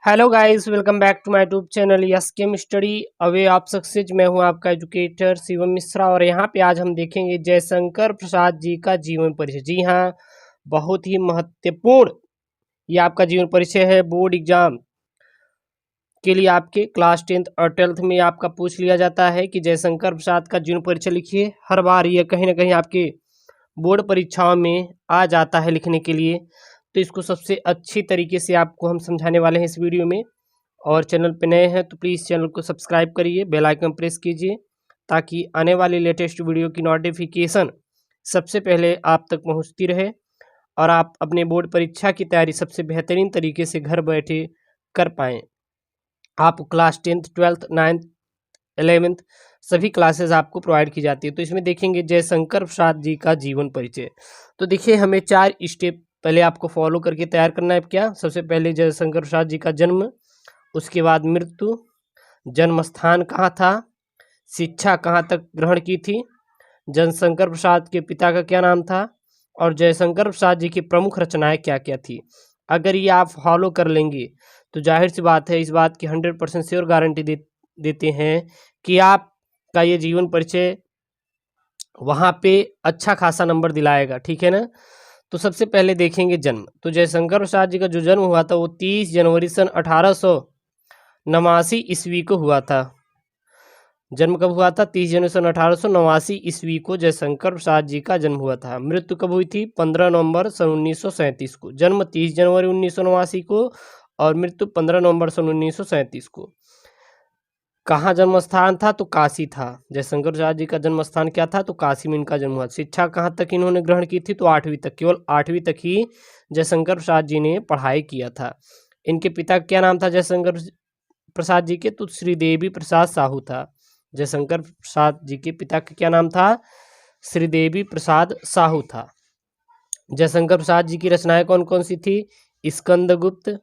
Hello guys, welcome back to my YouTube channel yes chem study away आप success. मैं हूं आपका educator Shivam Mishra और यहां पे आज हम देखेंगे जयशंकर प्रसाद जी का जीवन परिचय। जी हां, बहुत ही महत्वपूर्ण ये आपका जीवन परिचय है। बोर्ड एग्जाम के लिए आपके क्लास 10th और 12th में आपका पूछ लिया जाता है कि जयशंकर प्रसाद का जीवन परिचय लिखिए। हर बार ये कहीं ना कहीं आपके बोर्ड परीक्षाओं में आ जाता है लिखने के लिए, तो इसको सबसे अच्छी तरीके से आपको हम समझाने वाले हैं इस वीडियो में। और चैनल पे नए हैं तो प्लीज़ चैनल को सब्सक्राइब करिए, बेल आइकन प्रेस कीजिए ताकि आने वाली लेटेस्ट वीडियो की नोटिफिकेशन सबसे पहले आप तक पहुंचती रहे और आप अपने बोर्ड परीक्षा की तैयारी सबसे बेहतरीन तरीके से घर बैठे कर पाएँ। आप class 10th 12th 9th 11th सभी क्लासेस आपको प्रोवाइड की जाती है। तो इसमें देखेंगे जयशंकर प्रसाद जी का जीवन परिचय। तो देखिए, हमें 4 स्टेप पहले आपको फॉलो करके तैयार करना है। क्या? सबसे पहले जयशंकर प्रसाद जी का जन्म, उसके बाद मृत्यु, जन्म स्थान कहाँ था, शिक्षा कहाँ तक ग्रहण की थी, जयशंकर प्रसाद के पिता का क्या नाम था और जयशंकर प्रसाद जी की प्रमुख रचनाएं क्या क्या थी। अगर ये आप फॉलो कर लेंगे तो जाहिर सी बात है, इस बात की 100% श्योर गारंटी देते हैं कि आपका ये जीवन परिचय वहाँ पे अच्छा खासा नंबर दिलाएगा। ठीक है ना? तो सबसे पहले देखेंगे जन्म। तो जयशंकर प्रसाद जी का जो जन्म हुआ था वो 30 जनवरी सन 1889 ईस्वी को हुआ था। जन्म कब हुआ था? 30 जनवरी सन 1889 ईस्वी को जयशंकर प्रसाद जी का जन्म हुआ था। मृत्यु कब हुई थी? 15 नवंबर सन 1937 को। जन्म 30 जनवरी 1989 को और मृत्यु 15 नवंबर सन 1937 को। कहाँ जन्म स्थान था? तो काशी था। जयशंकर प्रसाद जी का जन्म स्थान क्या था? तो काशी में इनका जन्म हुआ। शिक्षा कहाँ तक इन्होंने ग्रहण की थी? तो 8वीं तक, केवल 8वीं तक ही जयशंकर प्रसाद जी ने पढ़ाई किया था। इनके पिता का क्या नाम था जयशंकर प्रसाद जी के? तो श्रीदेवी प्रसाद साहू था। जयशंकर प्रसाद जी के पिता का क्या नाम था? श्रीदेवी प्रसाद साहू था। जयशंकर प्रसाद जी की रचनाएं कौन कौन सी थी? स्कंदगुप्त,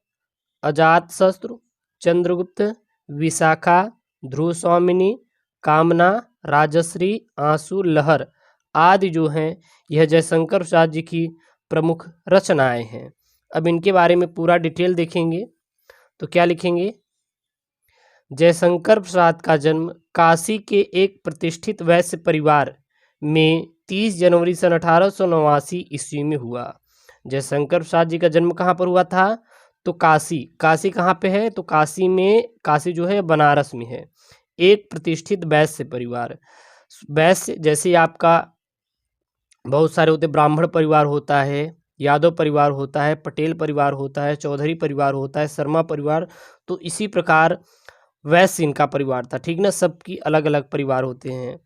अजातशत्रु, चंद्रगुप्त, विशाखा, ध्रुव स्वामिनी, कामना, राजश्री, आंसू, लहर आदि जो हैं यह जयशंकर प्रसाद जी की प्रमुख रचनाएं हैं। अब इनके बारे में पूरा डिटेल देखेंगे तो क्या लिखेंगे? जयशंकर प्रसाद का जन्म काशी के एक प्रतिष्ठित वैश्य परिवार में 30 जनवरी सन 1889 ईस्वी में हुआ। जयशंकर प्रसाद जी का जन्म कहाँ पर हुआ था? तो काशी। काशी कहाँ पे है? तो काशी में, काशी जो है बनारस में है। एक प्रतिष्ठित वैश्य परिवार। वैश्य जैसे आपका बहुत सारे होते, ब्राह्मण परिवार होता है, यादव परिवार होता है, पटेल परिवार होता है, चौधरी परिवार होता है, शर्मा परिवार, तो इसी प्रकार वैश्य इनका परिवार था। ठीक ना? सबकी अलग अलग परिवार होते हैं।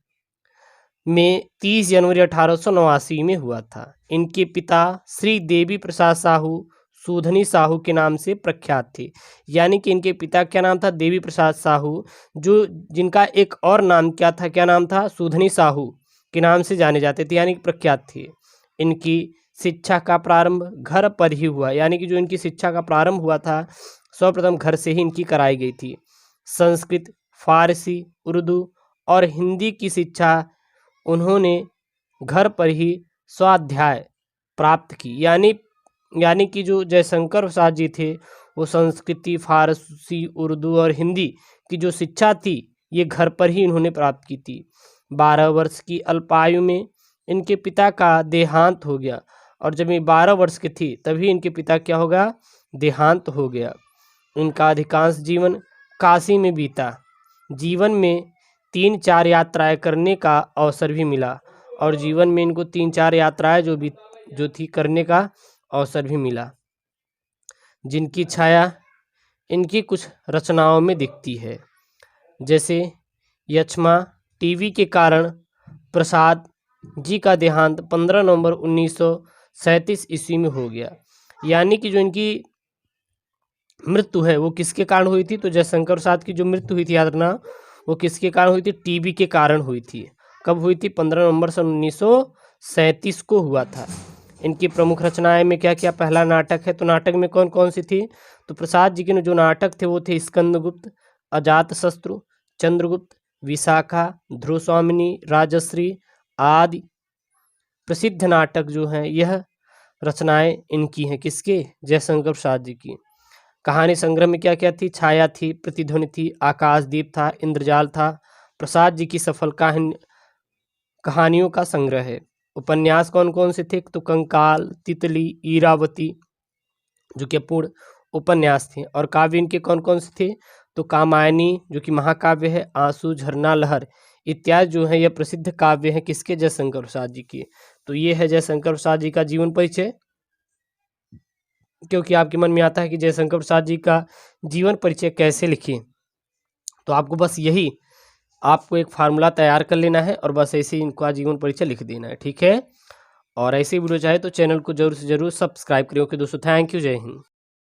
में 30 जनवरी 1889 में हुआ था। इनके पिता श्री देवी प्रसाद साहू सूधनी साहू के नाम से प्रख्यात थे। यानी कि इनके पिता क्या नाम था? देवी प्रसाद साहू, जो जिनका एक और नाम क्या था? क्या नाम था? सूधनी साहू के नाम से जाने जाते थे, यानी कि प्रख्यात थे। इनकी शिक्षा का प्रारंभ घर पर ही हुआ, यानी कि जो इनकी शिक्षा का प्रारंभ हुआ था सर्वप्रथम घर से ही इनकी कराई गई थी। संस्कृत, फारसी, उर्दू और हिंदी की शिक्षा उन्होंने घर पर ही स्वाध्याय प्राप्त की। यानी कि जो जयशंकर प्रसाद जी थे वो संस्कृति, फारसी, उर्दू और हिंदी की जो शिक्षा थी ये घर पर ही इन्होंने प्राप्त की थी। 12 वर्ष की अल्पायु में इनके पिता का देहांत हो गया और जब ये 12 वर्ष के थे तभी इनके पिता क्या होगा? देहांत हो गया। इनका अधिकांश जीवन काशी में बीता। जीवन में 3-4 यात्राएं करने का अवसर भी मिला और जीवन में इनको 3-4 यात्राएं जो थी करने का अवसर भी मिला, जिनकी छाया इनकी कुछ रचनाओं में दिखती है। जैसे यक्ष्मा टीबी के कारण प्रसाद जी का देहांत 15 नवंबर 1937 ईस्वी में हो गया। यानी कि जो इनकी मृत्यु है वो किसके कारण हुई थी? तो जयशंकर प्रसाद की जो मृत्यु हुई थी, याद रखना, वो किसके कारण हुई थी? टीबी के कारण हुई थी। कब हुई थी? 15 नवंबर सन 1937 को हुआ था। इनकी प्रमुख रचनाएं में क्या क्या? पहला नाटक है, तो नाटक में कौन कौन सी थी? तो प्रसाद जी के जो नाटक थे वो थे स्कंदगुप्त, अजातशत्रु, चंद्रगुप्त, विशाखा, ध्रुव स्वामिनी, राजश्री आदि प्रसिद्ध नाटक जो हैं यह रचनाएं इनकी हैं। किसके? जयशंकर प्रसाद जी की। कहानी संग्रह में क्या क्या थी? छाया थी, प्रतिध्वनि थी, आकाशदीप था, इंद्रजाल था। प्रसाद जी की सफल कहानियों का संग्रह है। उपन्यास कौन कौन से थे? तो कंकाल, तितली, ईरावती, जो कि पूर्ण उपन्यास थे। और काव्य इनके कौन कौन से थे? तो कामायनी, जो कि महाकाव्य है, आंसू, झरना, लहर इत्यादि जो है यह प्रसिद्ध काव्य है किसके? जयशंकर प्रसाद जी के। तो ये है जयशंकर प्रसाद जी का जीवन परिचय। क्योंकि आपके मन में आता है कि जयशंकर प्रसाद जी का जीवन परिचय कैसे लिखें, तो आपको बस यही आपको एक फार्मूला तैयार कर लेना है और बस ऐसे ही इनका जीवन परिचय लिख देना है, ठीक है। और ऐसे वीडियो चाहे तो चैनल को जरूर से जरूर सब्सक्राइब करें। ओके दोस्तों, थैंक यू, जय हिंद।